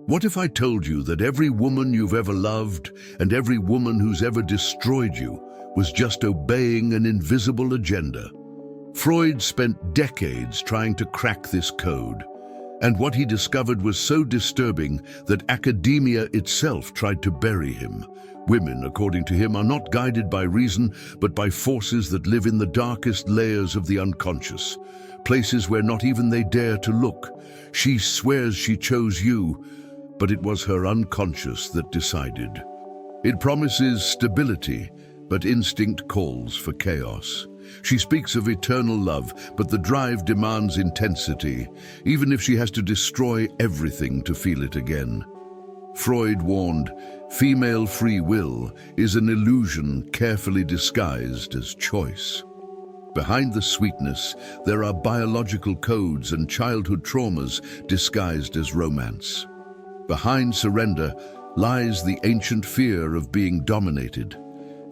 What if I told you that every woman you've ever loved and every woman who's ever destroyed you was just obeying an invisible agenda? Freud spent decades trying to crack this code, and what he discovered was so disturbing that academia itself tried to bury him. Women, according to him, are not guided by reason, but by forces that live in the darkest layers of the unconscious, places where not even they dare to look. She swears she chose you, but it was her unconscious that decided. It promises stability, but instinct calls for chaos. She speaks of eternal love, but the drive demands intensity, even if she has to destroy everything to feel it again. Freud warned, female free will is an illusion carefully disguised as choice. Behind the sweetness, there are biological codes and childhood traumas disguised as romance. Behind surrender lies the ancient fear of being dominated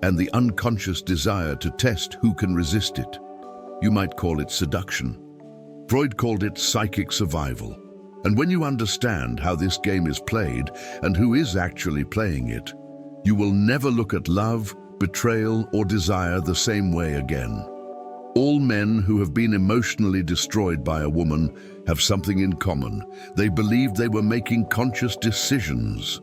and the unconscious desire to test who can resist it. You might call it seduction. Freud called it psychic survival. And when you understand how this game is played and who is actually playing it, you will never look at love, betrayal, or desire the same way again. All men who have been emotionally destroyed by a woman have something in common. They believed they were making conscious decisions.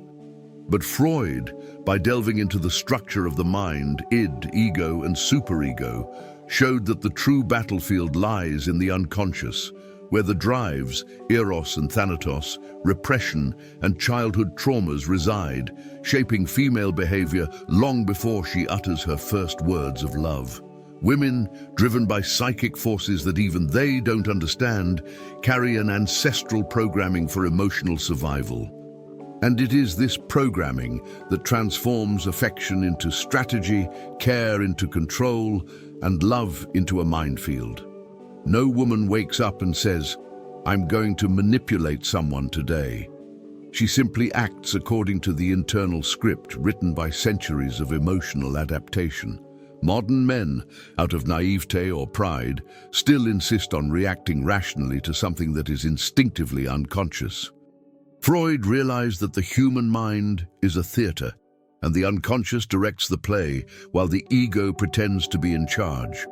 But Freud, by delving into the structure of the mind, id, ego, and superego, showed that the true battlefield lies in the unconscious, where the drives, eros and thanatos, repression, and childhood traumas reside, shaping female behavior long before she utters her first words of love. Women, driven by psychic forces that even they don't understand, carry an ancestral programming for emotional survival. And it is this programming that transforms affection into strategy, care into control, and love into a minefield. No woman wakes up and says, "I'm going to manipulate someone today." She simply acts according to the internal script written by centuries of emotional adaptation. Modern men, out of naivete or pride, still insist on reacting rationally to something that is instinctively unconscious. Freud realized that the human mind is a theater, and the unconscious directs the play while the ego pretends to be in charge.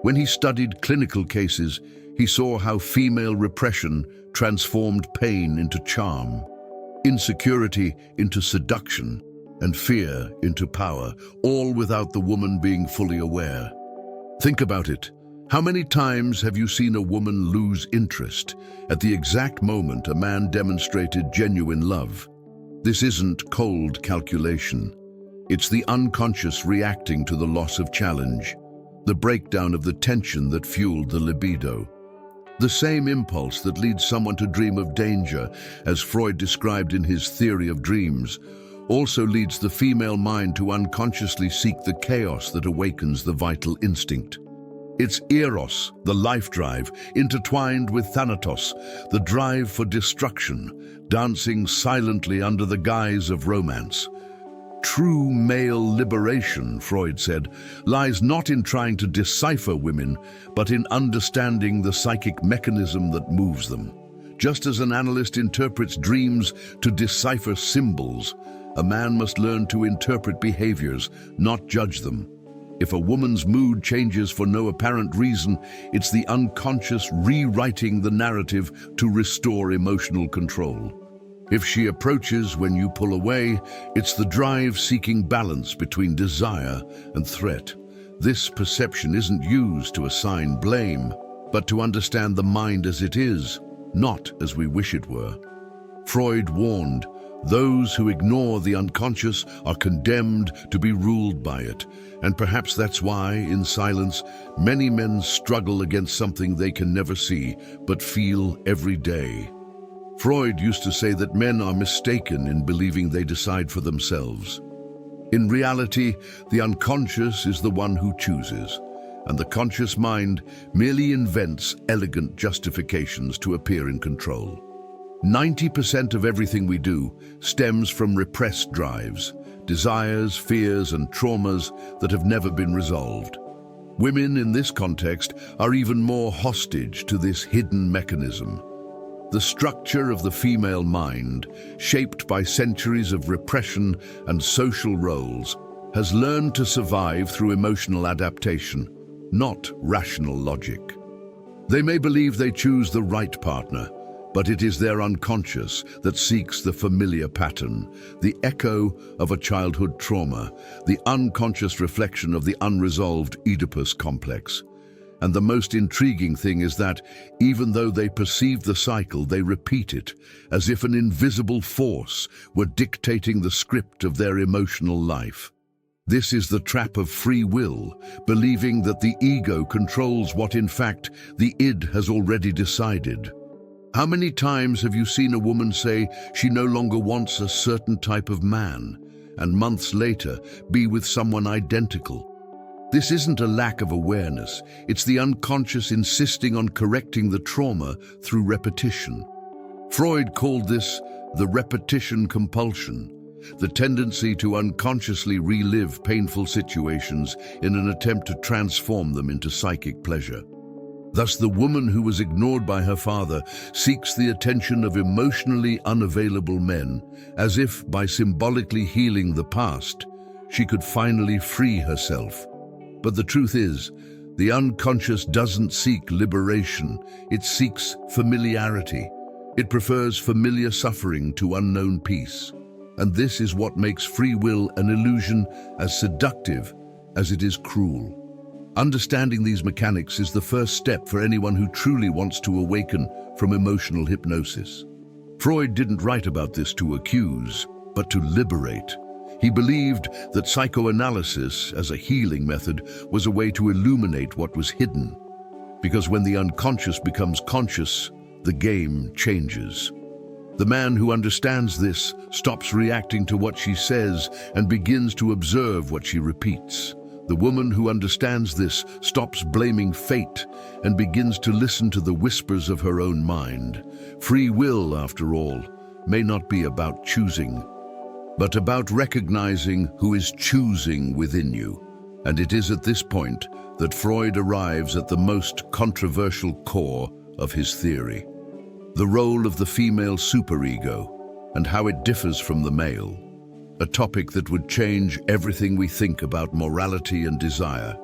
When he studied clinical cases, he saw how female repression transformed pain into charm, insecurity into seduction, and fear into power, all without the woman being fully aware. Think about it. How many times have you seen a woman lose interest at the exact moment a man demonstrated genuine love? This isn't cold calculation. It's the unconscious reacting to the loss of challenge, the breakdown of the tension that fueled the libido. The same impulse that leads someone to dream of danger, as Freud described in his theory of dreams, also leads the female mind to unconsciously seek the chaos that awakens the vital instinct. It's eros, the life drive, intertwined with thanatos, the drive for destruction, dancing silently under the guise of romance. True male liberation, Freud said, lies not in trying to decipher women, but in understanding the psychic mechanism that moves them. Just as an analyst interprets dreams to decipher symbols, a man must learn to interpret behaviors, not judge them. If a woman's mood changes for no apparent reason, it's the unconscious rewriting the narrative to restore emotional control. If she approaches when you pull away, it's the drive seeking balance between desire and threat. This perception isn't used to assign blame, but to understand the mind as it is, not as we wish it were. Freud warned, those who ignore the unconscious are condemned to be ruled by it, and perhaps that's why, in silence, many men struggle against something they can never see, but feel every day. Freud used to say that men are mistaken in believing they decide for themselves. In reality, the unconscious is the one who chooses, and the conscious mind merely invents elegant justifications to appear in control. 90% of everything we do stems from repressed drives, desires, fears, and traumas that have never been resolved. Women in this context are even more hostage to this hidden mechanism. The structure of the female mind, shaped by centuries of repression and social roles, has learned to survive through emotional adaptation, not rational logic. They may believe they choose the right partner, but it is their unconscious that seeks the familiar pattern, the echo of a childhood trauma, the unconscious reflection of the unresolved Oedipus complex. And the most intriguing thing is that, even though they perceive the cycle, they repeat it, as if an invisible force were dictating the script of their emotional life. This is the trap of free will, believing that the ego controls what in fact the id has already decided. How many times have you seen a woman say she no longer wants a certain type of man, and months later be with someone identical? This isn't a lack of awareness, it's the unconscious insisting on correcting the trauma through repetition. Freud called this the repetition compulsion, the tendency to unconsciously relive painful situations in an attempt to transform them into psychic pleasure. Thus, the woman who was ignored by her father seeks the attention of emotionally unavailable men, as if by symbolically healing the past, she could finally free herself. But the truth is, the unconscious doesn't seek liberation, it seeks familiarity. It prefers familiar suffering to unknown peace. And this is what makes free will an illusion as seductive as it is cruel. Understanding these mechanics is the first step for anyone who truly wants to awaken from emotional hypnosis. Freud didn't write about this to accuse, but to liberate. He believed that psychoanalysis, as a healing method, was a way to illuminate what was hidden. Because when the unconscious becomes conscious, the game changes. The man who understands this stops reacting to what she says and begins to observe what she repeats. The woman who understands this stops blaming fate and begins to listen to the whispers of her own mind. Free will, after all, may not be about choosing, but about recognizing who is choosing within you. And it is at this point that Freud arrives at the most controversial core of his theory: the role of the female superego and how it differs from the male. A topic that would change everything we think about morality and desire.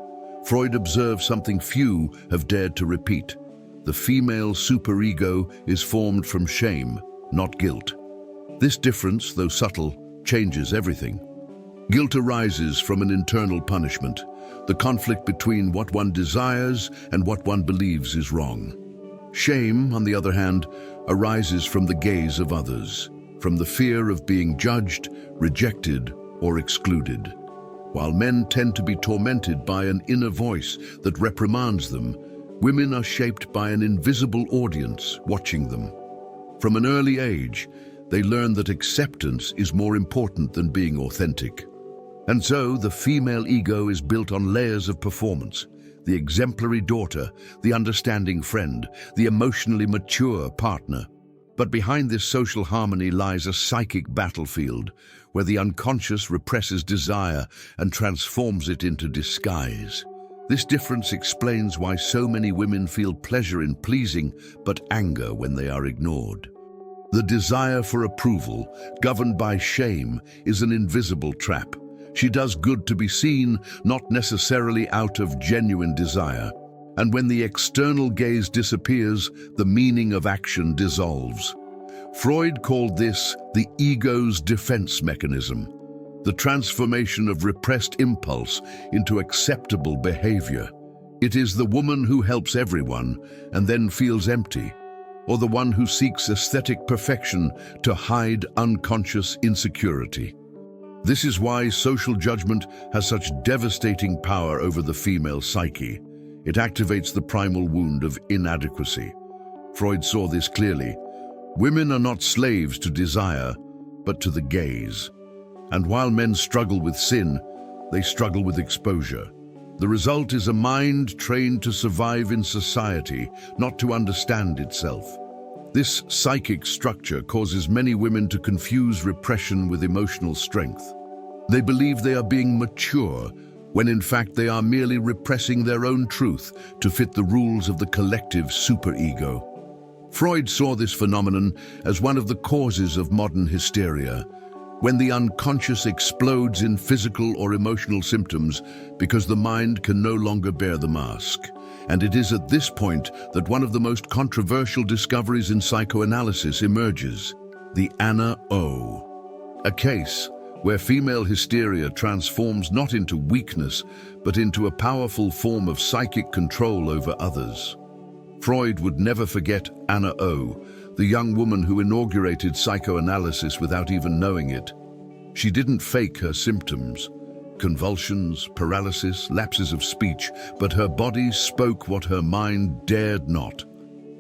Freud observed something few have dared to repeat. The female superego is formed from shame, not guilt. This difference, though subtle, changes everything. Guilt arises from an internal punishment, the conflict between what one desires and what one believes is wrong. Shame, on the other hand, arises from the gaze of others, from the fear of being judged, rejected, or excluded. While men tend to be tormented by an inner voice that reprimands them, women are shaped by an invisible audience watching them. From an early age, they learn that acceptance is more important than being authentic. And so, the female ego is built on layers of performance: the exemplary daughter, the understanding friend, the emotionally mature partner. But behind this social harmony lies a psychic battlefield, where the unconscious represses desire and transforms it into disguise. This difference explains why so many women feel pleasure in pleasing, but anger when they are ignored. The desire for approval, governed by shame, is an invisible trap. She does good to be seen, not necessarily out of genuine desire. And when the external gaze disappears, the meaning of action dissolves. Freud called this the ego's defense mechanism, the transformation of repressed impulse into acceptable behavior. It is the woman who helps everyone and then feels empty, or the one who seeks aesthetic perfection to hide unconscious insecurity. This is why social judgment has such devastating power over the female psyche. It activates the primal wound of inadequacy. Freud saw this clearly. Women are not slaves to desire, but to the gaze. And while men struggle with sin, they struggle with exposure. The result is a mind trained to survive in society, not to understand itself. This psychic structure causes many women to confuse repression with emotional strength. They believe they are being mature, when in fact they are merely repressing their own truth to fit the rules of the collective superego. Freud saw this phenomenon as one of the causes of modern hysteria, when the unconscious explodes in physical or emotional symptoms because the mind can no longer bear the mask. And it is at this point that one of the most controversial discoveries in psychoanalysis emerges: the Anna O. A case where female hysteria transforms not into weakness, but into a powerful form of psychic control over others. Freud would never forget Anna O., the young woman who inaugurated psychoanalysis without even knowing it. She didn't fake her symptoms, convulsions, paralysis, lapses of speech, but her body spoke what her mind dared not.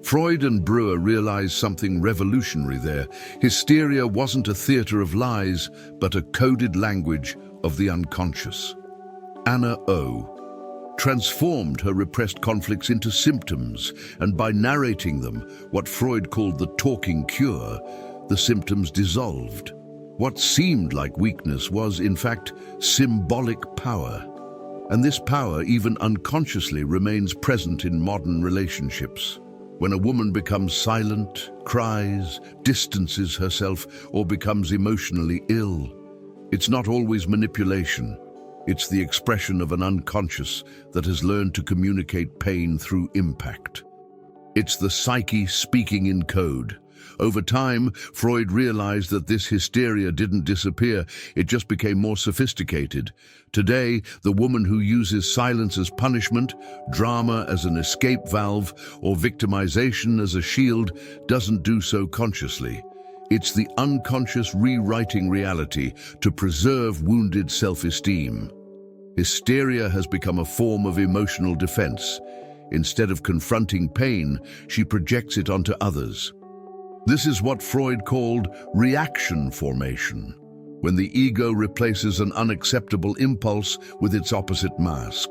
Freud and Brewer realized something revolutionary there. Hysteria wasn't a theater of lies, but a coded language of the unconscious. Anna O. transformed her repressed conflicts into symptoms, and by narrating them, what Freud called the talking cure, the symptoms dissolved. What seemed like weakness was, in fact, symbolic power. And this power, even unconsciously, remains present in modern relationships. When a woman becomes silent, cries, distances herself, or becomes emotionally ill, it's not always manipulation. It's the expression of an unconscious that has learned to communicate pain through impact. It's the psyche speaking in code. Over time, Freud realized that this hysteria didn't disappear, it just became more sophisticated. Today, the woman who uses silence as punishment, drama as an escape valve, or victimization as a shield doesn't do so consciously. It's the unconscious rewriting reality to preserve wounded self-esteem. Hysteria has become a form of emotional defense. Instead of confronting pain, she projects it onto others. This is what Freud called reaction formation, when the ego replaces an unacceptable impulse with its opposite mask.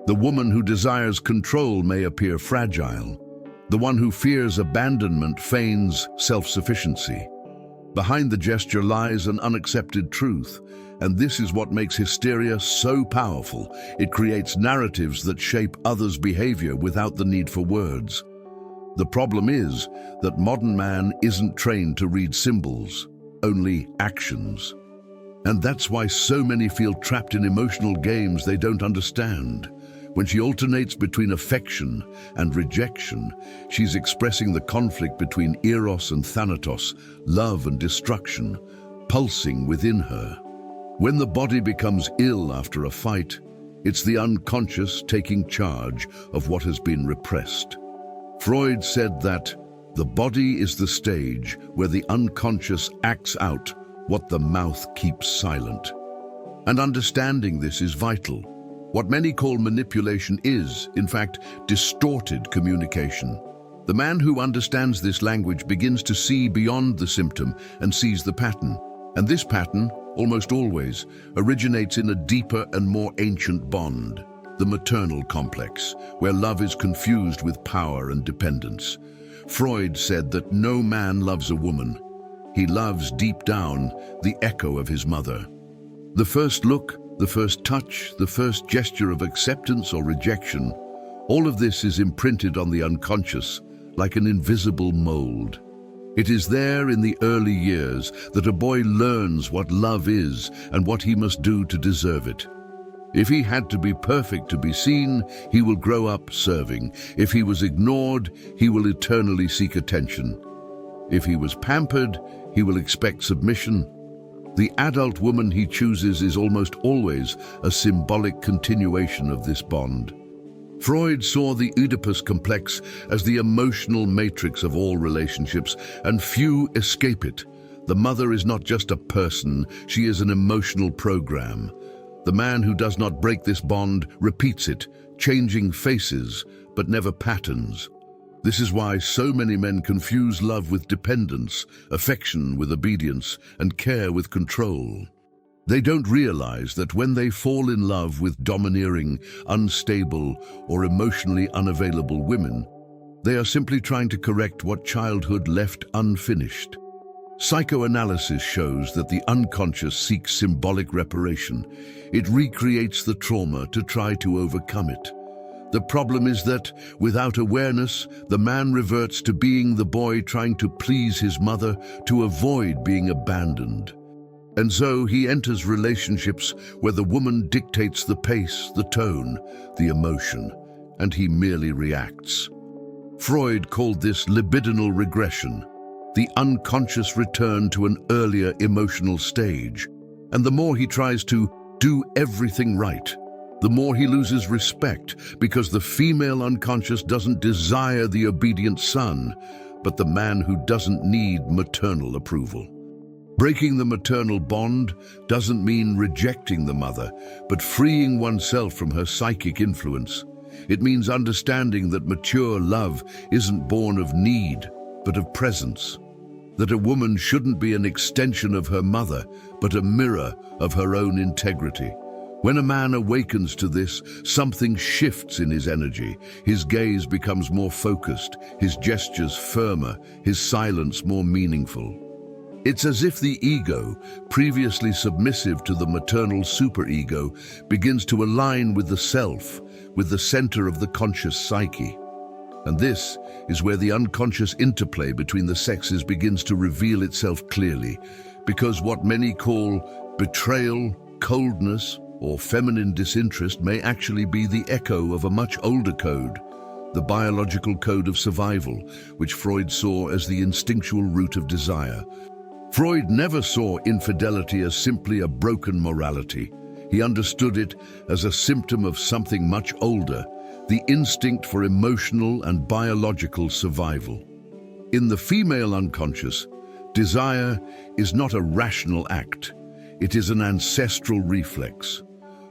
The woman who desires control may appear fragile. The one who fears abandonment feigns self-sufficiency. Behind the gesture lies an unaccepted truth, and this is what makes hysteria so powerful. It creates narratives that shape others' behavior without the need for words. The problem is that modern man isn't trained to read symbols, only actions. And that's why so many feel trapped in emotional games they don't understand. When she alternates between affection and rejection, she's expressing the conflict between eros and thanatos, love and destruction, pulsing within her. When the body becomes ill after a fight, it's the unconscious taking charge of what has been repressed. Freud said that the body is the stage where the unconscious acts out what the mouth keeps silent. And understanding this is vital. What many call manipulation is, in fact, distorted communication. The man who understands this language begins to see beyond the symptom and sees the pattern. And this pattern, almost always, originates in a deeper and more ancient bond, the maternal complex, where love is confused with power and dependence. Freud said that no man loves a woman. He loves deep down the echo of his mother. The first look, the first touch, the first gesture of acceptance or rejection, all of this is imprinted on the unconscious like an invisible mold. It is there in the early years that a boy learns what love is and what he must do to deserve it. If he had to be perfect to be seen, he will grow up serving. If he was ignored, he will eternally seek attention. If he was pampered, he will expect submission. The adult woman he chooses is almost always a symbolic continuation of this bond. Freud saw the Oedipus complex as the emotional matrix of all relationships, and few escape it. The mother is not just a person, she is an emotional program. The man who does not break this bond repeats it, changing faces, but never patterns. This is why so many men confuse love with dependence, affection with obedience, and care with control. They don't realize that when they fall in love with domineering, unstable, or emotionally unavailable women, they are simply trying to correct what childhood left unfinished. Psychoanalysis shows that the unconscious seeks symbolic reparation. It recreates the trauma to try to overcome it. The problem is that, without awareness, the man reverts to being the boy trying to please his mother to avoid being abandoned. And so he enters relationships where the woman dictates the pace, the tone, the emotion, and he merely reacts. Freud called this libidinal regression, the unconscious return to an earlier emotional stage. And the more he tries to do everything right, the more he loses respect, because the female unconscious doesn't desire the obedient son, but the man who doesn't need maternal approval. Breaking the maternal bond doesn't mean rejecting the mother, but freeing oneself from her psychic influence. It means understanding that mature love isn't born of need, but of presence. That a woman shouldn't be an extension of her mother, but a mirror of her own integrity. When a man awakens to this, something shifts in his energy. His gaze becomes more focused, his gestures firmer, his silence more meaningful. It's as if the ego, previously submissive to the maternal superego, begins to align with the self, with the center of the conscious psyche. And this is where the unconscious interplay between the sexes begins to reveal itself clearly, because what many call betrayal, coldness, or feminine disinterest may actually be the echo of a much older code, the biological code of survival, which Freud saw as the instinctual root of desire. Freud never saw infidelity as simply a broken morality. He understood it as a symptom of something much older, the instinct for emotional and biological survival. In the female unconscious, desire is not a rational act. It is an ancestral reflex.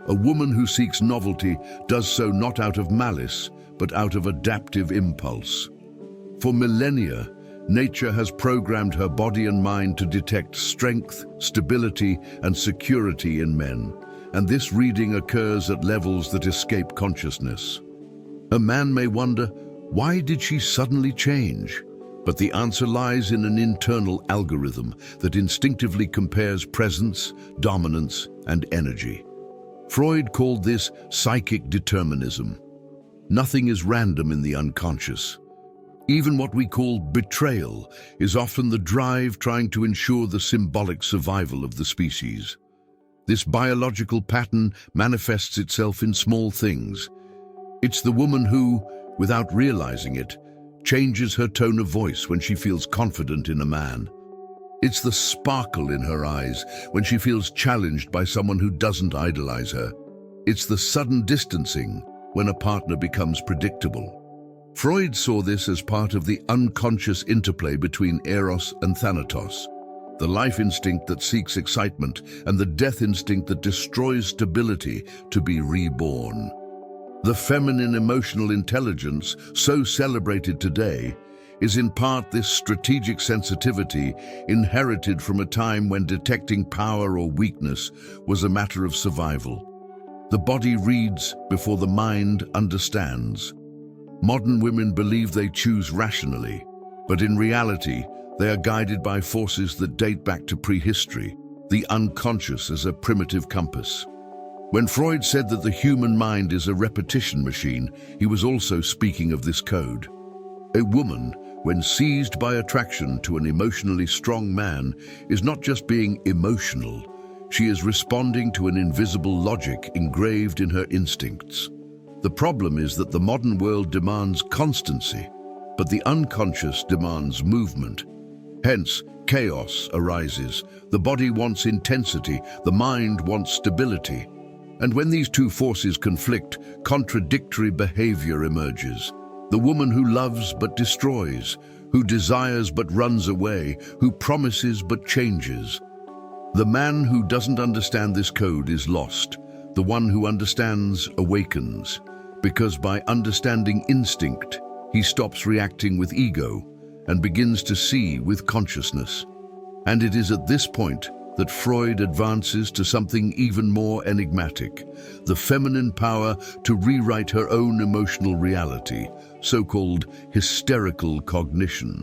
A woman who seeks novelty does so not out of malice, but out of adaptive impulse. For millennia, nature has programmed her body and mind to detect strength, stability, and security in men, and this reading occurs at levels that escape consciousness. A man may wonder, why did she suddenly change? But the answer lies in an internal algorithm that instinctively compares presence, dominance, and energy. Freud called this psychic determinism. Nothing is random in the unconscious. Even what we call betrayal is often the drive trying to ensure the symbolic survival of the species. This biological pattern manifests itself in small things. It's the woman who, without realizing it, changes her tone of voice when she feels confident in a man. It's the sparkle in her eyes when she feels challenged by someone who doesn't idolize her. It's the sudden distancing when a partner becomes predictable. Freud saw this as part of the unconscious interplay between Eros and Thanatos, the life instinct that seeks excitement and the death instinct that destroys stability to be reborn. The feminine emotional intelligence, so celebrated today, is in part this strategic sensitivity inherited from a time when detecting power or weakness was a matter of survival. The body reads before the mind understands. Modern women believe they choose rationally, but in reality, they are guided by forces that date back to prehistory, the unconscious as a primitive compass. When Freud said that the human mind is a repetition machine, he was also speaking of this code. A woman, when seized by attraction to an emotionally strong man, is not just being emotional, she is responding to an invisible logic engraved in her instincts. The problem is that the modern world demands constancy, but the unconscious demands movement. Hence, chaos arises. The body wants intensity, the mind wants stability. And when these two forces conflict, contradictory behavior emerges. The woman who loves but destroys, who desires but runs away, who promises but changes. The man who doesn't understand this code is lost. The one who understands awakens, because by understanding instinct, he stops reacting with ego and begins to see with consciousness. And it is at this point that Freud advances to something even more enigmatic, the feminine power to rewrite her own emotional reality, so-called hysterical cognition.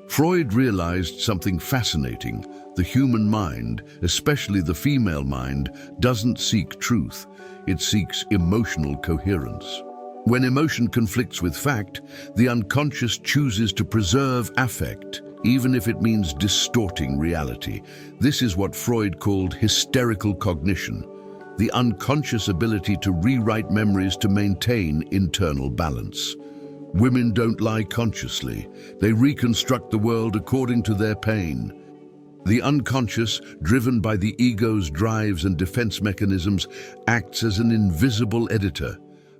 Freud realized something fascinating. The human mind, especially the female mind, doesn't seek truth. It seeks emotional coherence. When emotion conflicts with fact, the unconscious chooses to preserve affect, even if it means distorting reality. This is what Freud called hysterical cognition, the unconscious ability to rewrite memories to maintain internal balance. Women don't lie consciously. They reconstruct the world according to their pain. The unconscious, driven by the ego's drives and defense mechanisms, acts as an invisible editor,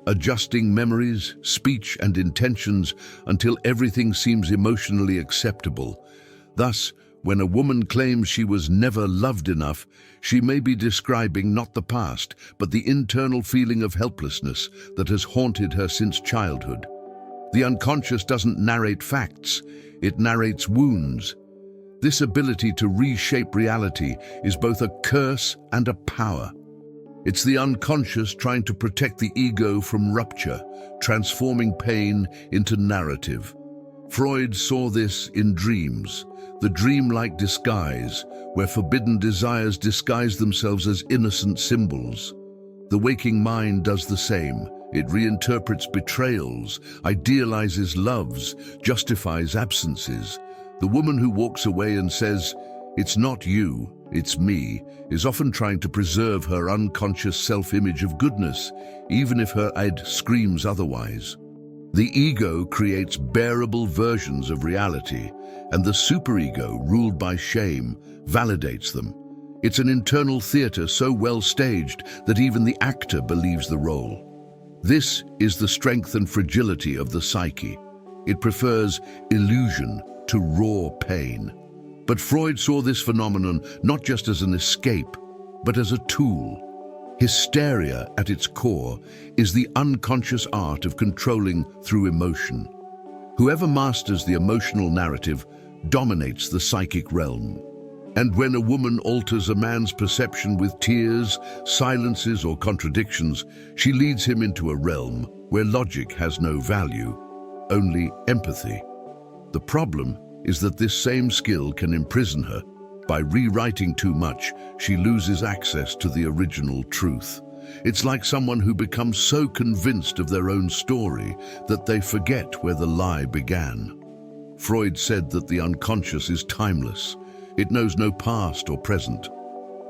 adjusting memories, speech, and intentions until everything seems emotionally acceptable. Thus, when a woman claims she was never loved enough, she may be describing not the past, but the internal feeling of helplessness that has haunted her since childhood. The unconscious doesn't narrate facts, it narrates wounds. This ability to reshape reality is both a curse and a power. It's the unconscious trying to protect the ego from rupture, transforming pain into narrative. Freud saw this in dreams, the dreamlike disguise, where forbidden desires disguise themselves as innocent symbols. The waking mind does the same. It reinterprets betrayals, idealizes loves, justifies absences. The woman who walks away and says, "It's not you, it's me," is often trying to preserve her unconscious self-image of goodness, even if her id screams otherwise. The ego creates bearable versions of reality, and the superego, ruled by shame, validates them. It's an internal theater so well staged that even the actor believes the role. This is the strength and fragility of the psyche. It prefers illusion to raw pain. But Freud saw this phenomenon not just as an escape, but as a tool. Hysteria, at its core, is the unconscious art of controlling through emotion. Whoever masters the emotional narrative dominates the psychic realm. And when a woman alters a man's perception with tears, silences, or contradictions, she leads him into a realm where logic has no value, only empathy. The problem is that this same skill can imprison her. By rewriting too much, she loses access to the original truth. It's like someone who becomes so convinced of their own story that they forget where the lie began. Freud said that the unconscious is timeless. It knows no past or present.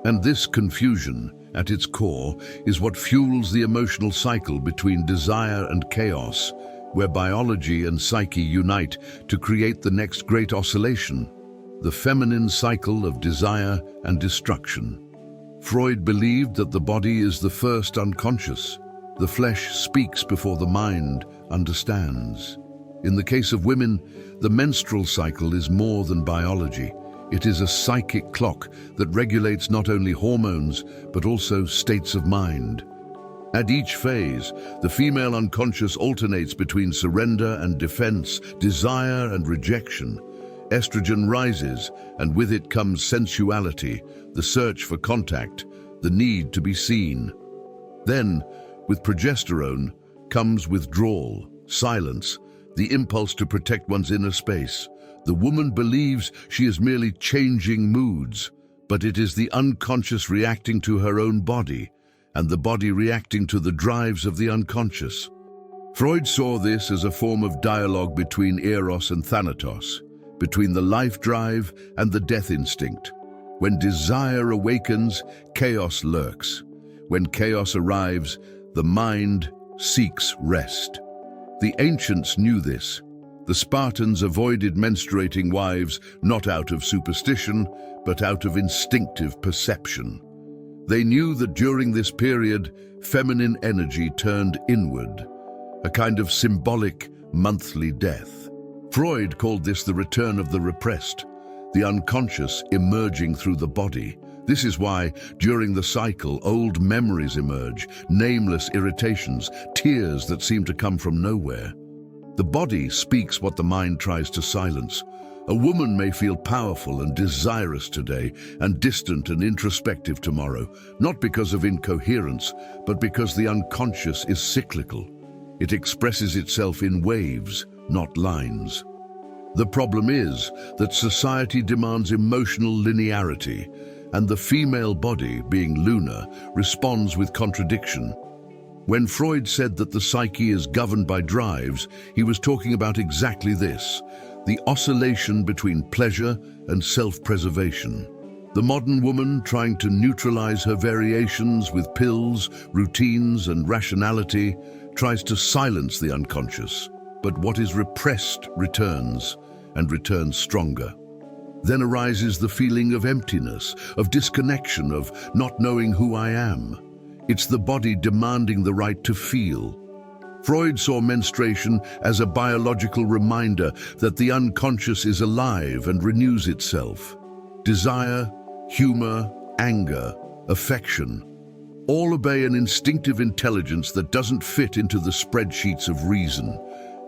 And this confusion, at its core, is what fuels the emotional cycle between desire and chaos, where biology and psyche unite to create the next great oscillation, the feminine cycle of desire and destruction. Freud believed that the body is the first unconscious. The flesh speaks before the mind understands. In the case of women, the menstrual cycle is more than biology. It is a psychic clock that regulates not only hormones, but also states of mind. At each phase, the female unconscious alternates between surrender and defense, desire and rejection. Estrogen rises, and with it comes sensuality, the search for contact, the need to be seen. Then, with progesterone, comes withdrawal, silence, the impulse to protect one's inner space. The woman believes she is merely changing moods, but it is the unconscious reacting to her own body, and the body reacting to the drives of the unconscious. Freud saw this as a form of dialogue between Eros and Thanatos, between the life drive and the death instinct. When desire awakens, chaos lurks. When chaos arrives, the mind seeks rest. The ancients knew this. The Spartans avoided menstruating wives not out of superstition, but out of instinctive perception. They knew that during this period, feminine energy turned inward, a kind of symbolic monthly death. Freud called this the return of the repressed, the unconscious emerging through the body. This is why, during the cycle, old memories emerge, nameless irritations, tears that seem to come from nowhere. The body speaks what the mind tries to silence. A woman may feel powerful and desirous today and distant and introspective tomorrow, not because of incoherence, but because the unconscious is cyclical. It expresses itself in waves, not lines. The problem is that society demands emotional linearity, and the female body, being lunar, responds with contradiction. When Freud said that the psyche is governed by drives, he was talking about exactly this, the oscillation between pleasure and self-preservation. The modern woman, trying to neutralize her variations with pills, routines, and rationality, tries to silence the unconscious. But what is repressed returns, and returns stronger. Then arises the feeling of emptiness, of disconnection, of not knowing who I am. It's the body demanding the right to feel. Freud saw menstruation as a biological reminder that the unconscious is alive and renews itself. Desire, humor, anger, affection, all obey an instinctive intelligence that doesn't fit into the spreadsheets of reason.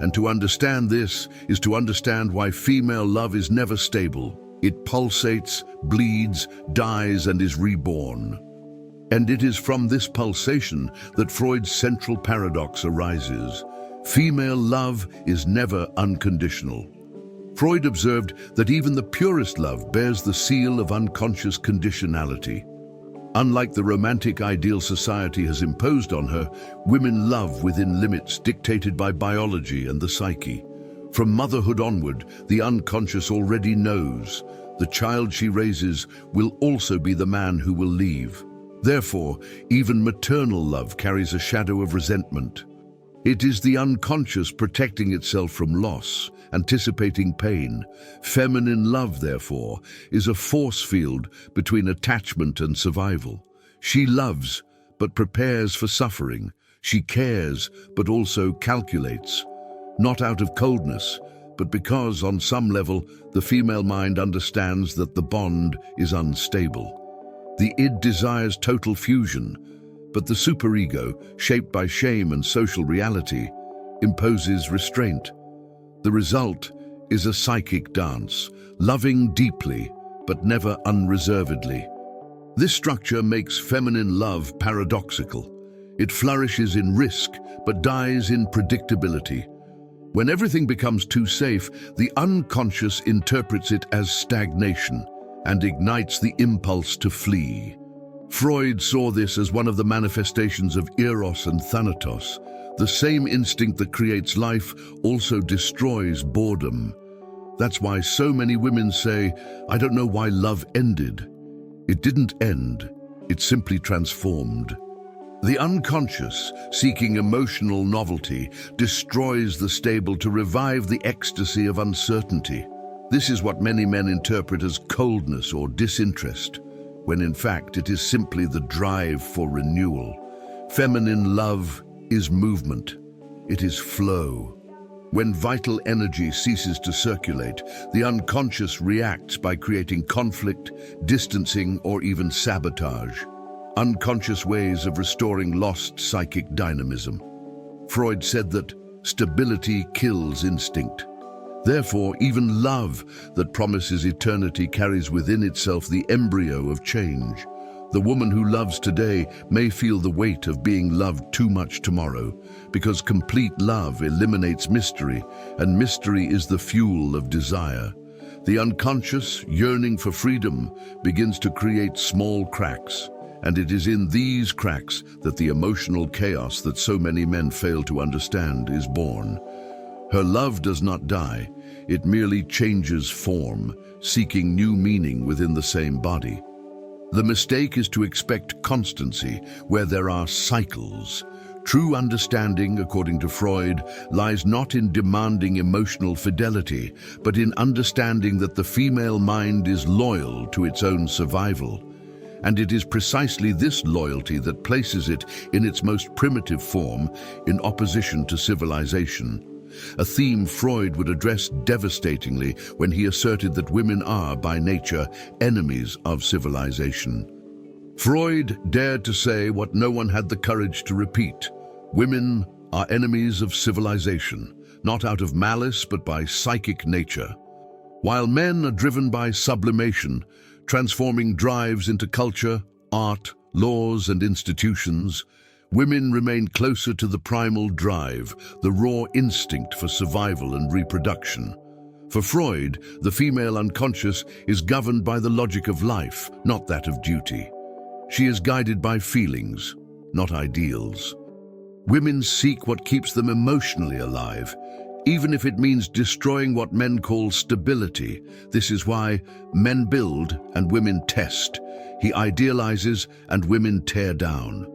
And to understand this is to understand why female love is never stable. It pulsates, bleeds, dies, and is reborn. And it is from this pulsation that Freud's central paradox arises. Female love is never unconditional. Freud observed that even the purest love bears the seal of unconscious conditionality. Unlike the romantic ideal society has imposed on her, women love within limits dictated by biology and the psyche. From motherhood onward, the unconscious already knows the child she raises will also be the man who will leave. Therefore, even maternal love carries a shadow of resentment. It is the unconscious protecting itself from loss, anticipating pain. Feminine love, therefore, is a force field between attachment and survival. She loves, but prepares for suffering. She cares, but also calculates. Not out of coldness, but because, on some level, the female mind understands that the bond is unstable. The id desires total fusion, but the superego, shaped by shame and social reality, imposes restraint. The result is a psychic dance, loving deeply, but never unreservedly. This structure makes feminine love paradoxical. It flourishes in risk, but dies in predictability. When everything becomes too safe, the unconscious interprets it as stagnation and ignites the impulse to flee. Freud saw this as one of the manifestations of eros and thanatos. The same instinct that creates life also destroys boredom. That's why so many women say, "I don't know why love ended." It didn't end, it simply transformed. The unconscious, seeking emotional novelty, destroys the stable to revive the ecstasy of uncertainty. This is what many men interpret as coldness or disinterest, when in fact it is simply the drive for renewal. Feminine love is movement. It is flow. When vital energy ceases to circulate, the unconscious reacts by creating conflict, distancing, or even sabotage. Unconscious ways of restoring lost psychic dynamism. Freud said that stability kills instinct. Therefore, even love that promises eternity carries within itself the embryo of change. The woman who loves today may feel the weight of being loved too much tomorrow, because complete love eliminates mystery, and mystery is the fuel of desire. The unconscious, yearning for freedom, begins to create small cracks, and it is in these cracks that the emotional chaos that so many men fail to understand is born. Her love does not die, it merely changes form, seeking new meaning within the same body. The mistake is to expect constancy where there are cycles. True understanding, according to Freud, lies not in demanding emotional fidelity, but in understanding that the female mind is loyal to its own survival. And it is precisely this loyalty that places it in its most primitive form, in opposition to civilization. A theme Freud would address devastatingly when he asserted that women are, by nature, enemies of civilization. Freud dared to say what no one had the courage to repeat. Women are enemies of civilization, not out of malice but by psychic nature. While men are driven by sublimation, transforming drives into culture, art, laws, and institutions, women remain closer to the primal drive, the raw instinct for survival and reproduction. For Freud, the female unconscious is governed by the logic of life, not that of duty. She is guided by feelings, not ideals. Women seek what keeps them emotionally alive, even if it means destroying what men call stability. This is why men build and women test. He idealizes and women tear down.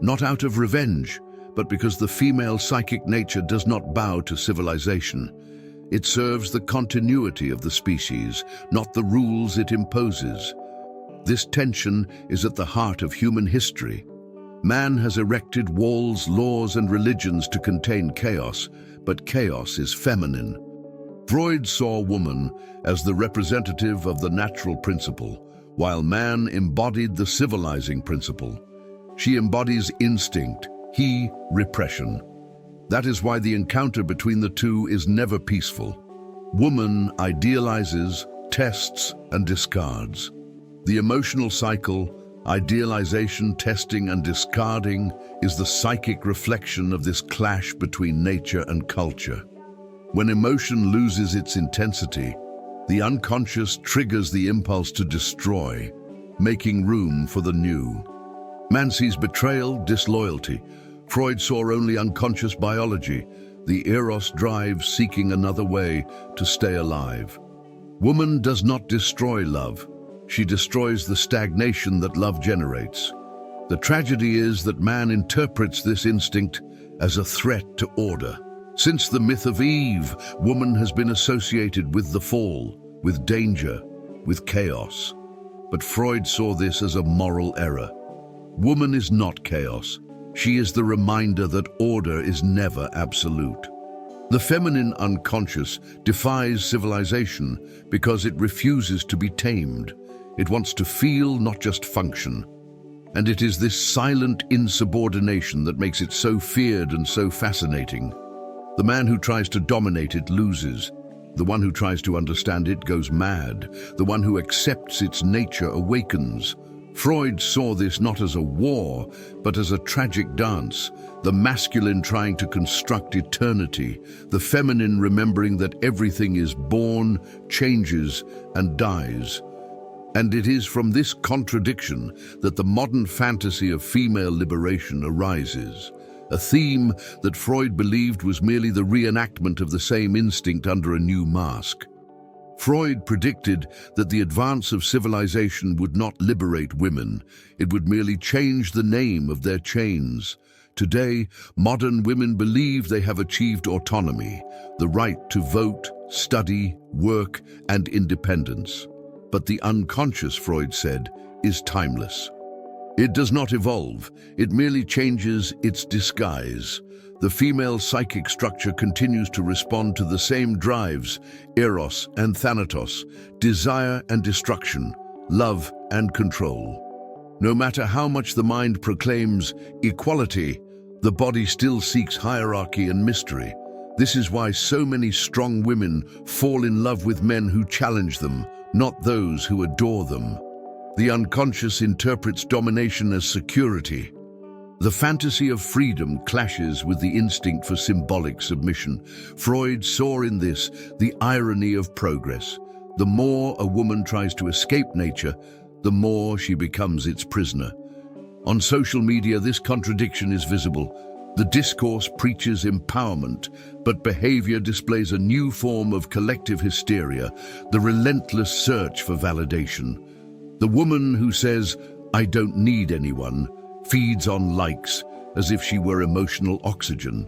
Not out of revenge, but because the female psychic nature does not bow to civilization. It serves the continuity of the species, not the rules it imposes. This tension is at the heart of human history. Man has erected walls, laws, and religions to contain chaos, but chaos is feminine. Freud saw woman as the representative of the natural principle, while man embodied the civilizing principle. She embodies instinct, he repression. That is why the encounter between the two is never peaceful. Woman idealizes, tests, and discards. The emotional cycle, idealization, testing, and discarding, is the psychic reflection of this clash between nature and culture. When emotion loses its intensity, the unconscious triggers the impulse to destroy, making room for the new. Man sees betrayal, disloyalty. Freud saw only unconscious biology, the eros drive seeking another way to stay alive. Woman does not destroy love. She destroys the stagnation that love generates. The tragedy is that man interprets this instinct as a threat to order. Since the myth of Eve, woman has been associated with the fall, with danger, with chaos. But Freud saw this as a moral error. Woman is not chaos. She is the reminder that order is never absolute. The feminine unconscious defies civilization because it refuses to be tamed. It wants to feel, not just function. And it is this silent insubordination that makes it so feared and so fascinating. The man who tries to dominate it loses. The one who tries to understand it goes mad. The one who accepts its nature awakens. Freud saw this not as a war, but as a tragic dance, the masculine trying to construct eternity, the feminine remembering that everything is born, changes, and dies. And it is from this contradiction that the modern fantasy of female liberation arises, a theme that Freud believed was merely the reenactment of the same instinct under a new mask. Freud predicted that the advance of civilization would not liberate women, it would merely change the name of their chains. Today, modern women believe they have achieved autonomy, the right to vote, study, work, and independence. But the unconscious, Freud said, is timeless. It does not evolve, it merely changes its disguise. The female psychic structure continues to respond to the same drives, eros and thanatos, desire and destruction, love and control. No matter how much the mind proclaims equality, the body still seeks hierarchy and mystery. This is why so many strong women fall in love with men who challenge them, not those who adore them. The unconscious interprets domination as security. The fantasy of freedom clashes with the instinct for symbolic submission. Freud saw in this the irony of progress. The more a woman tries to escape nature, the more she becomes its prisoner. On social media, this contradiction is visible. The discourse preaches empowerment, but behavior displays a new form of collective hysteria, the relentless search for validation. The woman who says, "I don't need anyone," feeds on likes as if she were emotional oxygen.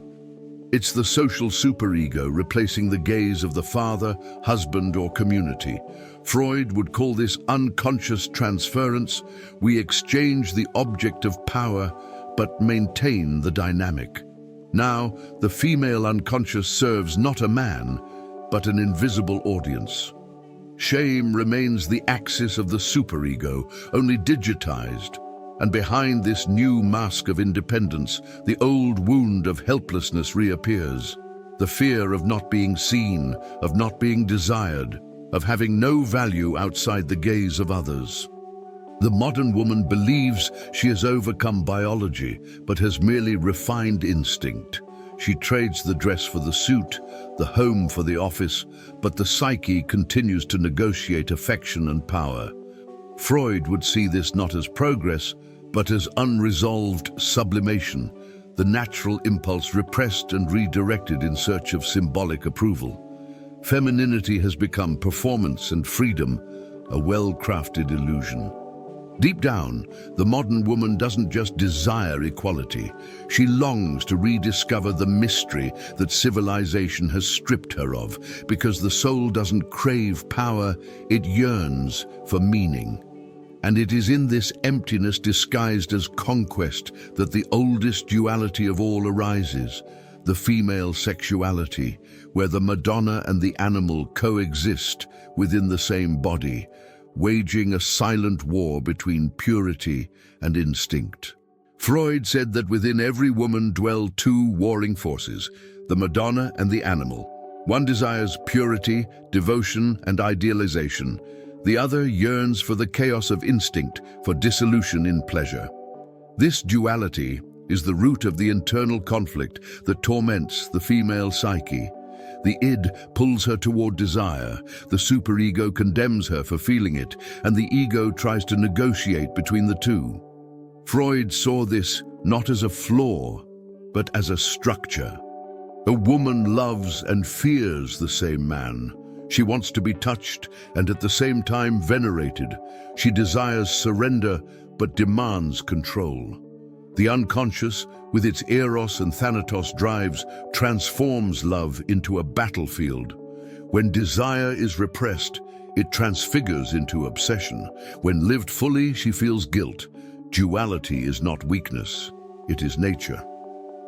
It's the social superego replacing the gaze of the father, husband, or community. Freud would call this unconscious transference. We exchange the object of power, but maintain the dynamic. Now, the female unconscious serves not a man, but an invisible audience. Shame remains the axis of the superego, only digitized. And behind this new mask of independence, the old wound of helplessness reappears. The fear of not being seen, of not being desired, of having no value outside the gaze of others. The modern woman believes she has overcome biology, but has merely refined instinct. She trades the dress for the suit, the home for the office, but the psyche continues to negotiate affection and power. Freud would see this not as progress, but as unresolved sublimation. the natural impulse repressed and redirected in search of symbolic approval. Femininity has become performance and freedom, a well-crafted illusion. Deep down, the modern woman doesn't just desire equality. She longs to rediscover the mystery that civilization has stripped her of, because the soul doesn't crave power, it yearns for meaning. And it is in this emptiness disguised as conquest that the oldest duality of all arises, the female sexuality, where the Madonna and the animal coexist within the same body, waging a silent war between purity and instinct. Freud said that within every woman dwell two warring forces, the Madonna and the animal. One desires purity, devotion, and idealization. The other yearns for the chaos of instinct, for dissolution in pleasure. This duality is the root of the internal conflict that torments the female psyche. The id pulls her toward desire, the superego condemns her for feeling it, and the ego tries to negotiate between the two. Freud saw this not as a flaw, but as a structure. A woman loves and fears the same man. She wants to be touched and at the same time venerated. She desires surrender, but demands control. The unconscious, with its eros and thanatos drives, transforms love into a battlefield. When desire is repressed, it transfigures into obsession. When lived fully, she feels guilt. Duality is not weakness, it is nature.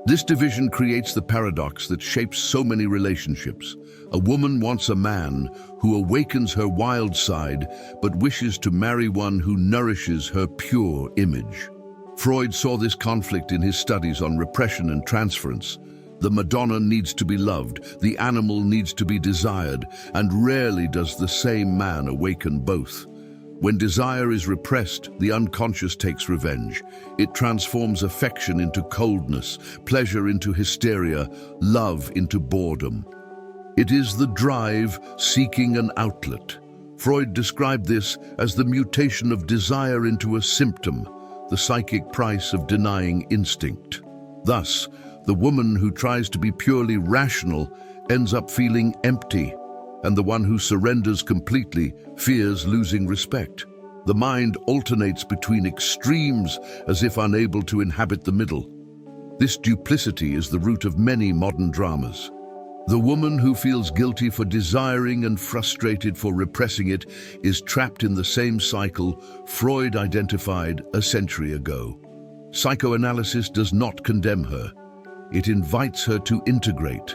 This division creates the paradox that shapes so many relationships. A woman wants a man who awakens her wild side, but wishes to marry one who nourishes her pure image. Freud saw this conflict in his studies on repression and transference. The Madonna needs to be loved, the animal needs to be desired, and rarely does the same man awaken both. When desire is repressed, the unconscious takes revenge. It transforms affection into coldness, pleasure into hysteria, love into boredom. It is the drive seeking an outlet. Freud described this as the mutation of desire into a symptom, the psychic price of denying instinct. Thus, the woman who tries to be purely rational ends up feeling empty, and the one who surrenders completely fears losing respect. The mind alternates between extremes as if unable to inhabit the middle. This duplicity is the root of many modern dramas. The woman who feels guilty for desiring and frustrated for repressing it is trapped in the same cycle Freud identified a century ago. Psychoanalysis does not condemn her. It invites her to integrate.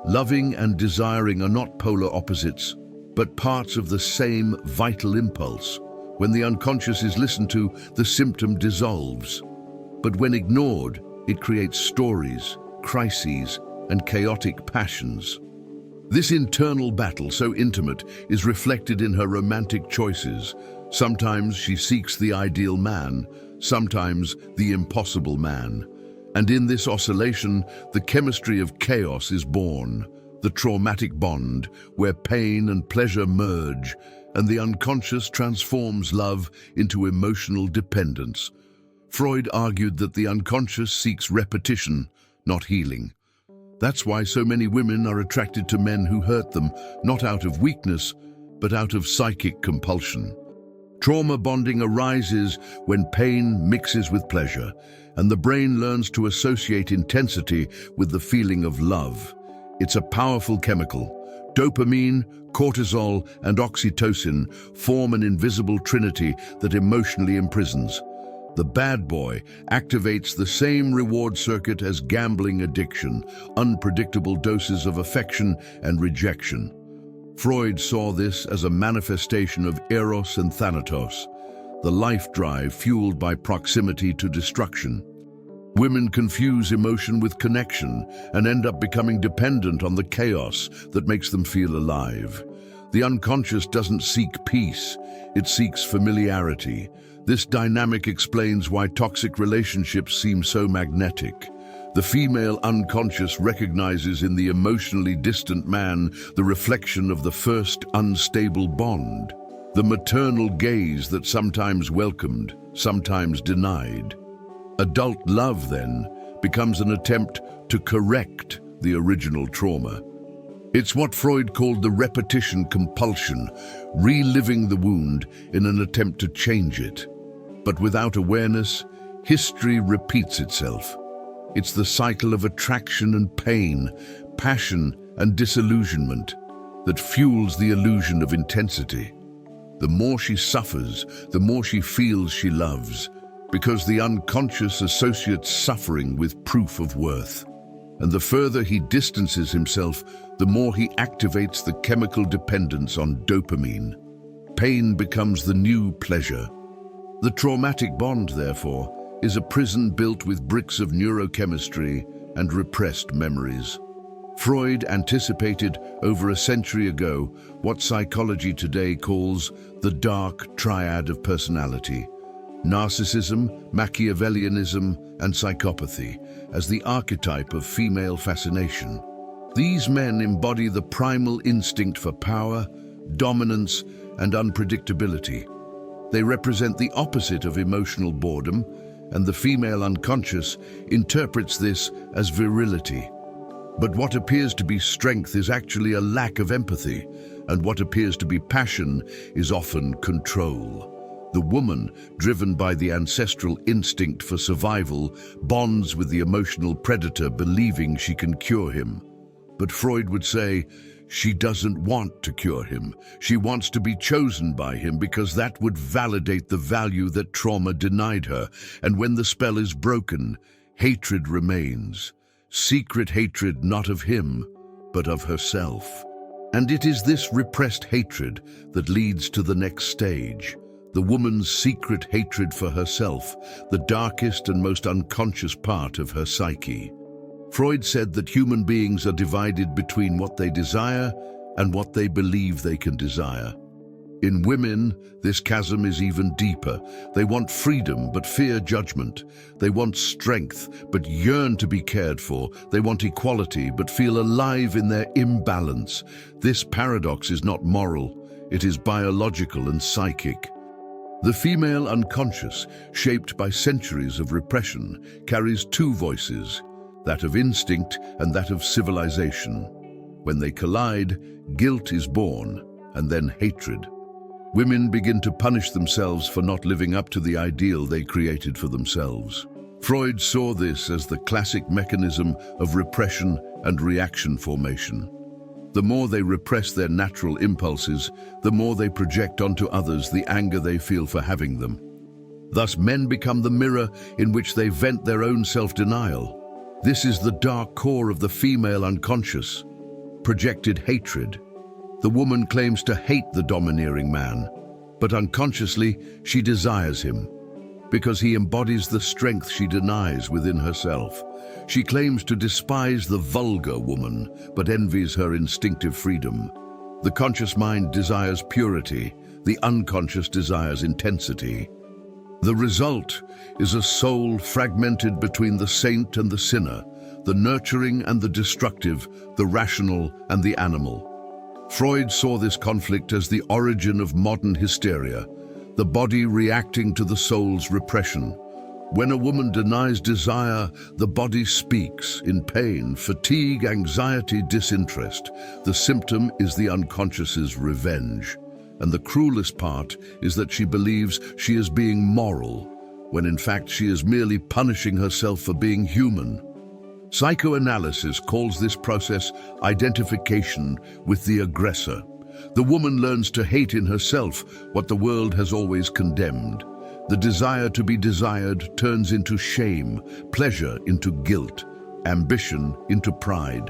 Loving and desiring are not polar opposites, but parts of the same vital impulse. When the unconscious is listened to, the symptom dissolves. But when ignored, it creates stories, crises, and chaotic passions. This internal battle, so intimate, is reflected in her romantic choices. Sometimes she seeks the ideal man, sometimes the impossible man. And in this oscillation, the chemistry of chaos is born, the traumatic bond, where pain and pleasure merge, and the unconscious transforms love into emotional dependence. Freud argued that the unconscious seeks repetition, not healing. That's why so many women are attracted to men who hurt them, not out of weakness, but out of psychic compulsion. Trauma bonding arises when pain mixes with pleasure, and the brain learns to associate intensity with the feeling of love. It's a powerful chemical. Dopamine, cortisol, and oxytocin form an invisible trinity that emotionally imprisons. The bad boy activates the same reward circuit as gambling addiction, unpredictable doses of affection and rejection. Freud saw this as a manifestation of eros and thanatos, the life drive fueled by proximity to destruction. Women confuse emotion with connection and end up becoming dependent on the chaos that makes them feel alive. The unconscious doesn't seek peace, it seeks familiarity. This dynamic explains why toxic relationships seem so magnetic. The female unconscious recognizes in the emotionally distant man the reflection of the first unstable bond, the maternal gaze that sometimes welcomed, sometimes denied. Adult love, then, becomes an attempt to correct the original trauma. It's what Freud called the repetition compulsion, reliving the wound in an attempt to change it. But without awareness, history repeats itself. It's the cycle of attraction and pain, passion and disillusionment that fuels the illusion of intensity. The more she suffers, the more she feels she loves, because the unconscious associates suffering with proof of worth. And the further he distances himself, the more he activates the chemical dependence on dopamine. Pain becomes the new pleasure. The traumatic bond, therefore, is a prison built with bricks of neurochemistry and repressed memories. Freud anticipated over a century ago what psychology today calls the dark triad of personality: narcissism, Machiavellianism, and psychopathy, as the archetype of female fascination. These men embody the primal instinct for power, dominance, and unpredictability. They represent the opposite of emotional boredom, and the female unconscious interprets this as virility. But what appears to be strength is actually a lack of empathy, and what appears to be passion is often control. The woman, driven by the ancestral instinct for survival, bonds with the emotional predator, believing she can cure him. But Freud would say, she doesn't want to cure him. She wants to be chosen by him because that would validate the value that trauma denied her. And when the spell is broken, hatred remains. Secret hatred not of him, but of herself. And it is this repressed hatred that leads to the next stage. The woman's secret hatred for herself, the darkest and most unconscious part of her psyche. Freud said that human beings are divided between what they desire and what they believe they can desire. In women, this chasm is even deeper. They want freedom but fear judgment. They want strength but yearn to be cared for. They want equality but feel alive in their imbalance. This paradox is not moral, it is biological and psychic. The female unconscious, shaped by centuries of repression, carries two voices, that of instinct and that of civilization. When they collide, guilt is born, and then hatred. Women begin to punish themselves for not living up to the ideal they created for themselves. Freud saw this as the classic mechanism of repression and reaction formation. The more they repress their natural impulses, the more they project onto others the anger they feel for having them. Thus, men become the mirror in which they vent their own self-denial. This is the dark core of the female unconscious. Projected hatred. The woman claims to hate the domineering man, but unconsciously she desires him, because he embodies the strength she denies within herself. She claims to despise the vulgar woman, but envies her instinctive freedom. The conscious mind desires purity, the unconscious desires intensity. The result is a soul fragmented between the saint and the sinner, the nurturing and the destructive, the rational and the animal. Freud saw this conflict as the origin of modern hysteria, the body reacting to the soul's repression. When a woman denies desire, the body speaks in pain, fatigue, anxiety, disinterest. The symptom is the unconscious's revenge. And the cruelest part is that she believes she is being moral, when in fact she is merely punishing herself for being human. Psychoanalysis calls this process identification with the aggressor. The woman learns to hate in herself what the world has always condemned. The desire to be desired turns into shame, pleasure into guilt, ambition into pride.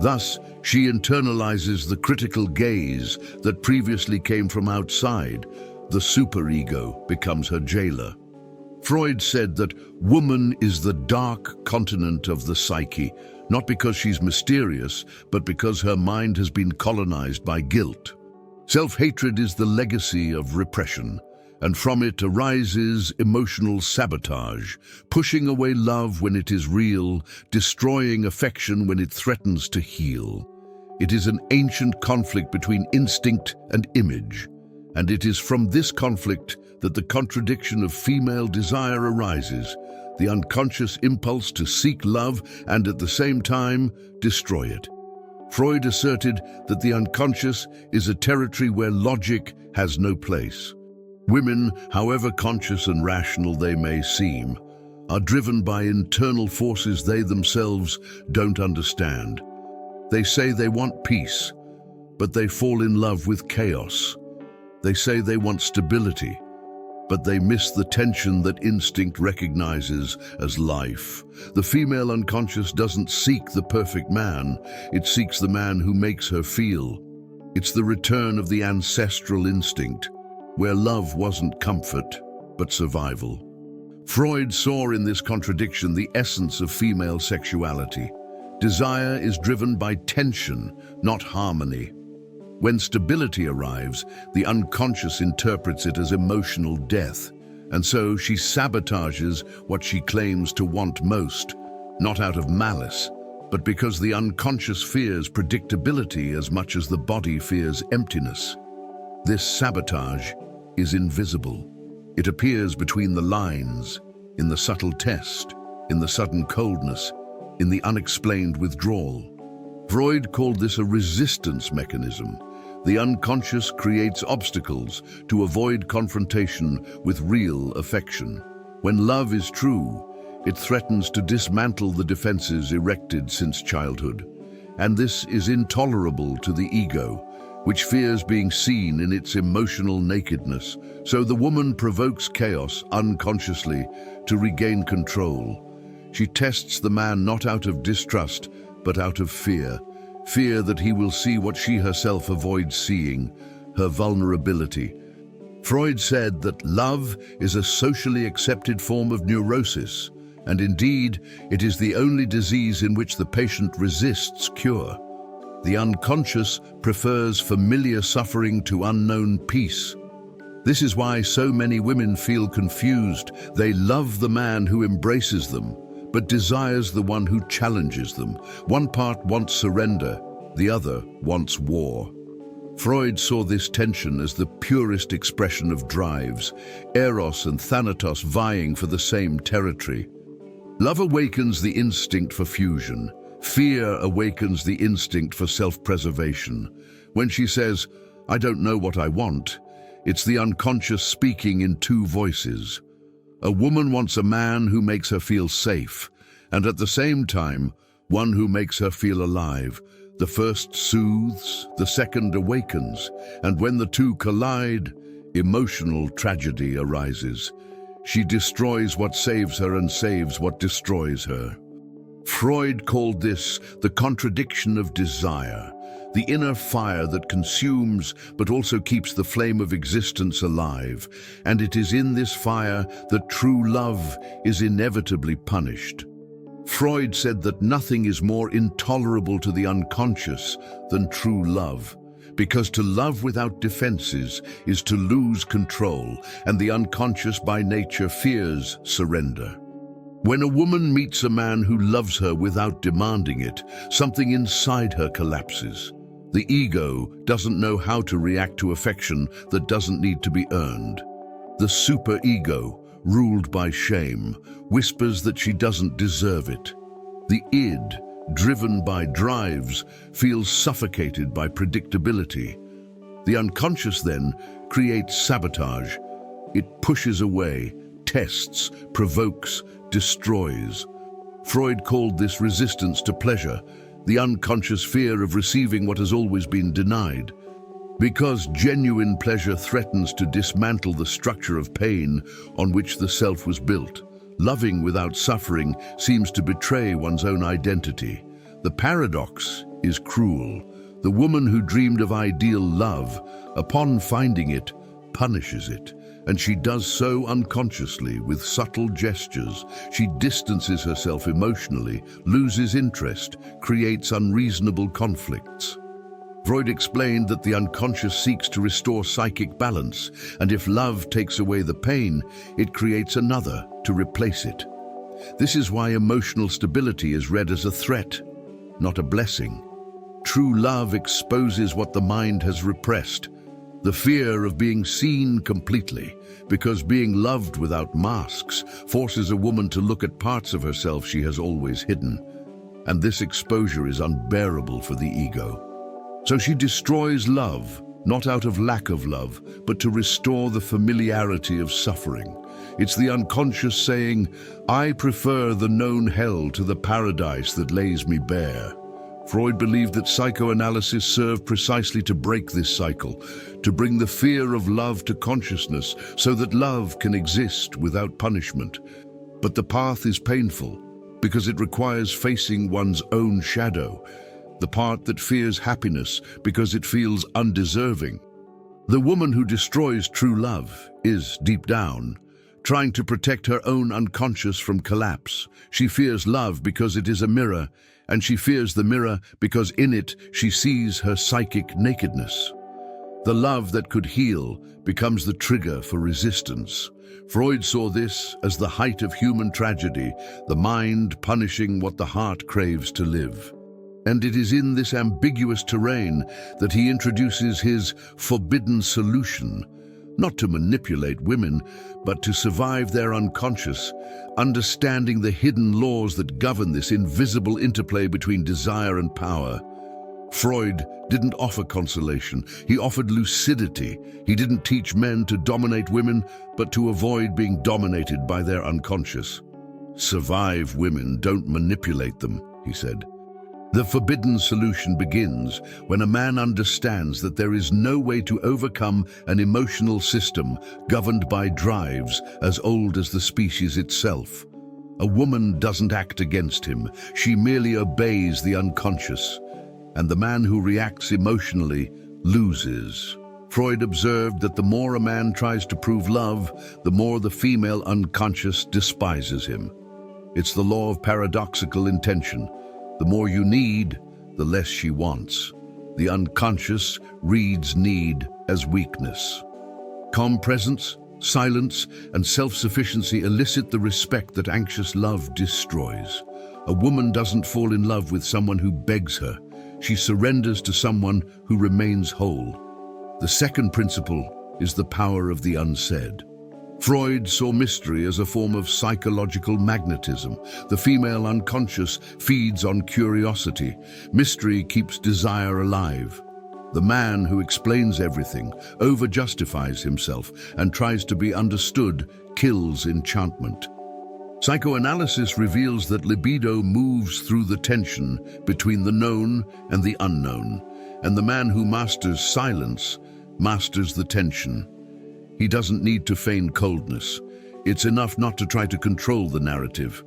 Thus, she internalizes the critical gaze that previously came from outside. The superego becomes her jailer. Freud said that woman is the dark continent of the psyche, not because she's mysterious, but because her mind has been colonized by guilt. Self-hatred is the legacy of repression, and from it arises emotional sabotage, pushing away love when it is real, destroying affection when it threatens to heal. It is an ancient conflict between instinct and image, And it is from this conflict that the contradiction of female desire arises, the unconscious impulse to seek love and at the same time destroy it. Freud asserted that the unconscious is a territory where logic has no place. Women, however conscious and rational they may seem, are driven by internal forces they themselves don't understand. They say they want peace, but they fall in love with chaos. They say they want stability, but they miss the tension that instinct recognizes as life. The female unconscious doesn't seek the perfect man, it seeks the man who makes her feel. It's the return of the ancestral instinct, where love wasn't comfort, but survival. Freud saw in this contradiction the essence of female sexuality. Desire is driven by tension, not harmony. When stability arrives, the unconscious interprets it as emotional death, and so she sabotages what she claims to want most, not out of malice, but because the unconscious fears predictability as much as the body fears emptiness. This sabotage is invisible. It appears between the lines, in the subtle test, in the sudden coldness, in the unexplained withdrawal. Freud called this a resistance mechanism. The unconscious creates obstacles to avoid confrontation with real affection. When love is true, it threatens to dismantle the defenses erected since childhood. And this is intolerable to the ego, which fears being seen in its emotional nakedness. So the woman provokes chaos unconsciously to regain control. She tests the man not out of distrust, but out of fear. Fear that he will see what she herself avoids seeing, her vulnerability. Freud said that love is a socially accepted form of neurosis, and indeed, it is the only disease in which the patient resists cure. The unconscious prefers familiar suffering to unknown peace. This is why so many women feel confused. They love the man who embraces them, but desires the one who challenges them. One part wants surrender, the other wants war. Freud saw this tension as the purest expression of drives, Eros and Thanatos vying for the same territory. Love awakens the instinct for fusion. Fear awakens the instinct for self-preservation. When she says, "I don't know what I want," it's the unconscious speaking in two voices. A woman wants a man who makes her feel safe, and at the same time, one who makes her feel alive. The first soothes, the second awakens, and when the two collide, emotional tragedy arises. She destroys what saves her and saves what destroys her. Freud called this the contradiction of desire, the inner fire that consumes but also keeps the flame of existence alive. And it is in this fire that true love is inevitably punished. Freud said that nothing is more intolerable to the unconscious than true love, because to love without defenses is to lose control, and the unconscious by nature fears surrender. When a woman meets a man who loves her without demanding it, something inside her collapses. The ego doesn't know how to react to affection that doesn't need to be earned. The superego, ruled by shame, whispers that she doesn't deserve it. The id, driven by drives, feels suffocated by predictability. The unconscious then creates sabotage. It pushes away, tests, provokes, destroys. Freud called this resistance to pleasure, the unconscious fear of receiving what has always been denied. Because genuine pleasure threatens to dismantle the structure of pain on which the self was built. Loving without suffering seems to betray one's own identity. The paradox is cruel. The woman who dreamed of ideal love, upon finding it, punishes it. And she does so unconsciously with subtle gestures. She distances herself emotionally, loses interest, creates unreasonable conflicts. Freud explained that the unconscious seeks to restore psychic balance, and if love takes away the pain, it creates another to replace it. This is why emotional stability is read as a threat, not a blessing. True love exposes what the mind has repressed. The fear of being seen completely, because being loved without masks forces a woman to look at parts of herself she has always hidden. And this exposure is unbearable for the ego. So she destroys love, not out of lack of love, but to restore the familiarity of suffering. It's the unconscious saying, "I prefer the known hell to the paradise that lays me bare." Freud believed that psychoanalysis served precisely to break this cycle, to bring the fear of love to consciousness so that love can exist without punishment. But the path is painful because it requires facing one's own shadow, the part that fears happiness because it feels undeserving. The woman who destroys true love is, deep down, trying to protect her own unconscious from collapse. She fears love because it is a mirror, and she fears the mirror because in it she sees her psychic nakedness. The love that could heal becomes the trigger for resistance. Freud saw this as the height of human tragedy, the mind punishing what the heart craves to live. And it is in this ambiguous terrain that he introduces his forbidden solution, not to manipulate women, but to survive their unconscious, understanding the hidden laws that govern this invisible interplay between desire and power. Freud didn't offer consolation, he offered lucidity. He didn't teach men to dominate women, but to avoid being dominated by their unconscious. "Survive women, don't manipulate them," he said. The forbidden solution begins when a man understands that there is no way to overcome an emotional system governed by drives as old as the species itself. A woman doesn't act against him, she merely obeys the unconscious, and the man who reacts emotionally loses. Freud observed that the more a man tries to prove love, the more the female unconscious despises him. It's the law of paradoxical intention. The more you need, the less she wants. The unconscious reads need as weakness. Calm presence, silence, and self-sufficiency elicit the respect that anxious love destroys. A woman doesn't fall in love with someone who begs her. She surrenders to someone who remains whole. The second principle is the power of the unsaid. Freud saw mystery as a form of psychological magnetism. The female unconscious feeds on curiosity. Mystery keeps desire alive. The man who explains everything, over-justifies himself, and tries to be understood kills enchantment. Psychoanalysis reveals that libido moves through the tension between the known and the unknown, and the man who masters silence masters the tension. He doesn't need to feign coldness. It's enough not to try to control the narrative.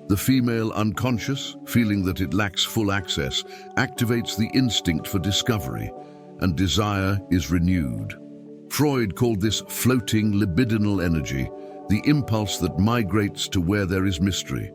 The female unconscious, feeling that it lacks full access, activates the instinct for discovery, and desire is renewed. Freud called this floating libidinal energy, the impulse that migrates to where there is mystery.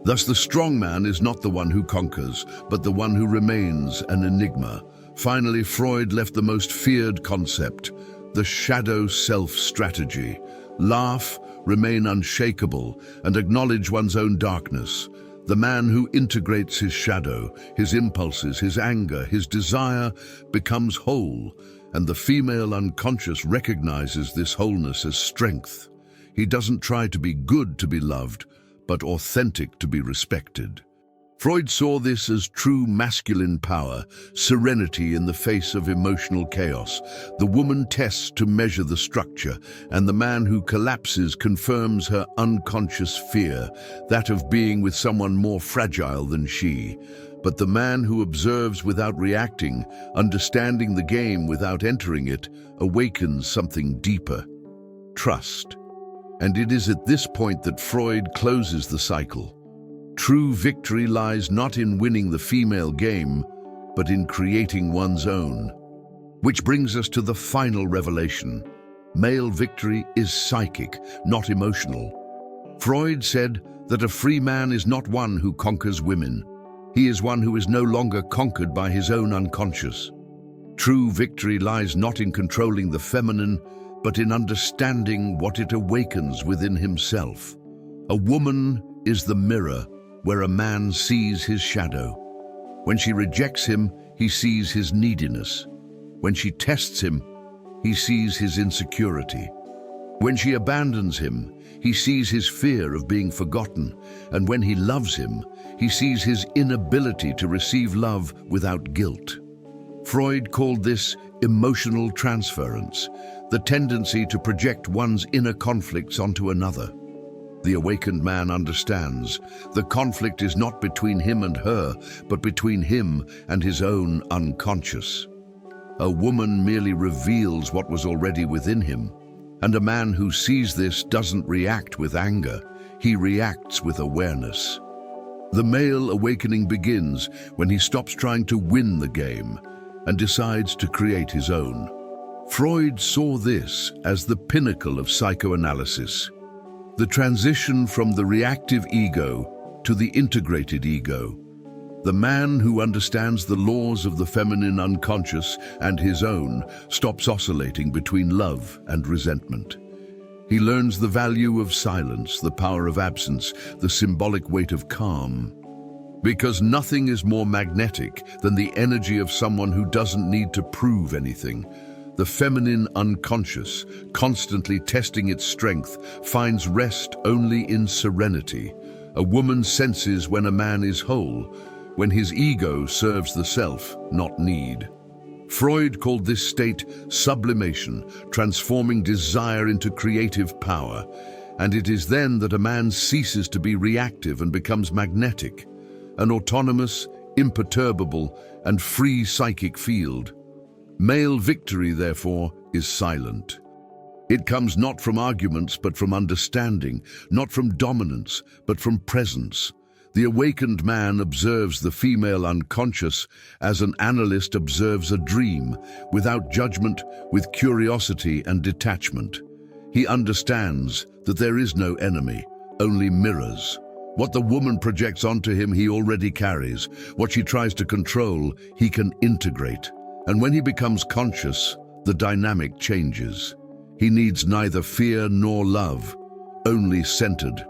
Thus, the strong man is not the one who conquers, but the one who remains an enigma. Finally, Freud left the most feared concept, the shadow self strategy. Laugh, remain unshakable, and acknowledge one's own darkness. The man who integrates his shadow, his impulses, his anger, his desire, becomes whole, and the female unconscious recognizes this wholeness as strength. He doesn't try to be good to be loved, but authentic to be respected. Freud saw this as true masculine power, serenity in the face of emotional chaos. The woman tests to measure the structure, and the man who collapses confirms her unconscious fear, that of being with someone more fragile than she. But the man who observes without reacting, understanding the game without entering it, awakens something deeper: trust. And it is at this point that Freud closes the cycle. True victory lies not in winning the female game, but in creating one's own. Which brings us to the final revelation. Male victory is psychic, not emotional. Freud said that a free man is not one who conquers women. He is one who is no longer conquered by his own unconscious. True victory lies not in controlling the feminine, but in understanding what it awakens within himself. A woman is the mirror where a man sees his shadow. When she rejects him, he sees his neediness. When she tests him, he sees his insecurity. When she abandons him, he sees his fear of being forgotten, and when he loves him, he sees his inability to receive love without guilt. Freud called this emotional transference, the tendency to project one's inner conflicts onto another. The awakened man understands the conflict is not between him and her, but between him and his own unconscious. A woman merely reveals what was already within him, and a man who sees this doesn't react with anger, he reacts with awareness. The male awakening begins when he stops trying to win the game and decides to create his own. Freud saw this as the pinnacle of psychoanalysis, the transition from the reactive ego to the integrated ego. The man who understands the laws of the feminine unconscious and his own stops oscillating between love and resentment. He learns the value of silence, the power of absence, the symbolic weight of calm. Because nothing is more magnetic than the energy of someone who doesn't need to prove anything. The feminine unconscious, constantly testing its strength, finds rest only in serenity. A woman senses when a man is whole, when his ego serves the self, not need. Freud called this state sublimation, transforming desire into creative power, and it is then that a man ceases to be reactive and becomes magnetic, an autonomous, imperturbable, and free psychic field. Male victory, therefore, is silent. It comes not from arguments but from understanding, not from dominance but from presence. The awakened man observes the female unconscious as an analyst observes a dream, without judgment, with curiosity and detachment. He understands that there is no enemy, only mirrors. What the woman projects onto him he already carries. What she tries to control, he can integrate. And when he becomes conscious, the dynamic changes. He needs neither fear nor love, only centered.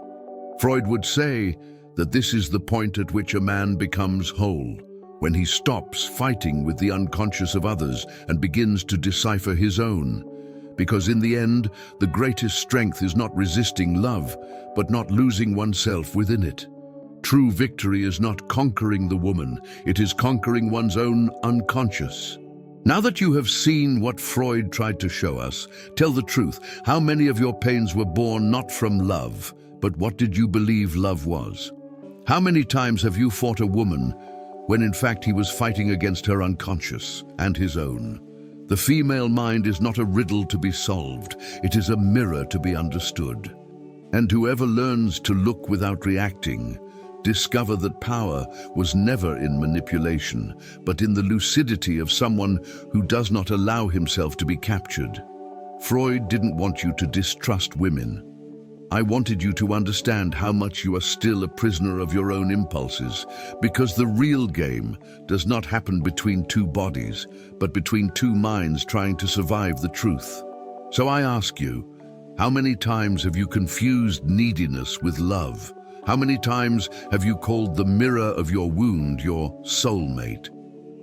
Freud would say that this is the point at which a man becomes whole, when he stops fighting with the unconscious of others and begins to decipher his own. Because in the end, the greatest strength is not resisting love, but not losing oneself within it. True victory is not conquering the woman, it is conquering one's own unconscious. Now that you have seen what Freud tried to show us, tell the truth. How many of your pains were born not from love, but what did you believe love was? How many times have you fought a woman when in fact he was fighting against her unconscious and his own? The female mind is not a riddle to be solved, it is a mirror to be understood. And whoever learns to look without reacting, discover that power was never in manipulation, but in the lucidity of someone who does not allow himself to be captured. Freud didn't want you to distrust women. I wanted you to understand how much you are still a prisoner of your own impulses, because the real game does not happen between two bodies, but between two minds trying to survive the truth. So I ask you, how many times have you confused neediness with love? How many times have you called the mirror of your wound your soulmate?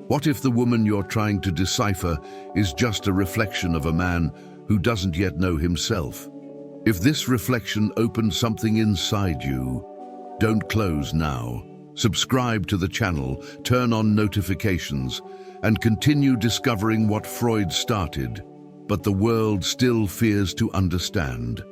What if the woman you're trying to decipher is just a reflection of a man who doesn't yet know himself? If this reflection opened something inside you, don't close now. Subscribe to the channel, turn on notifications, and continue discovering what Freud started, but the world still fears to understand.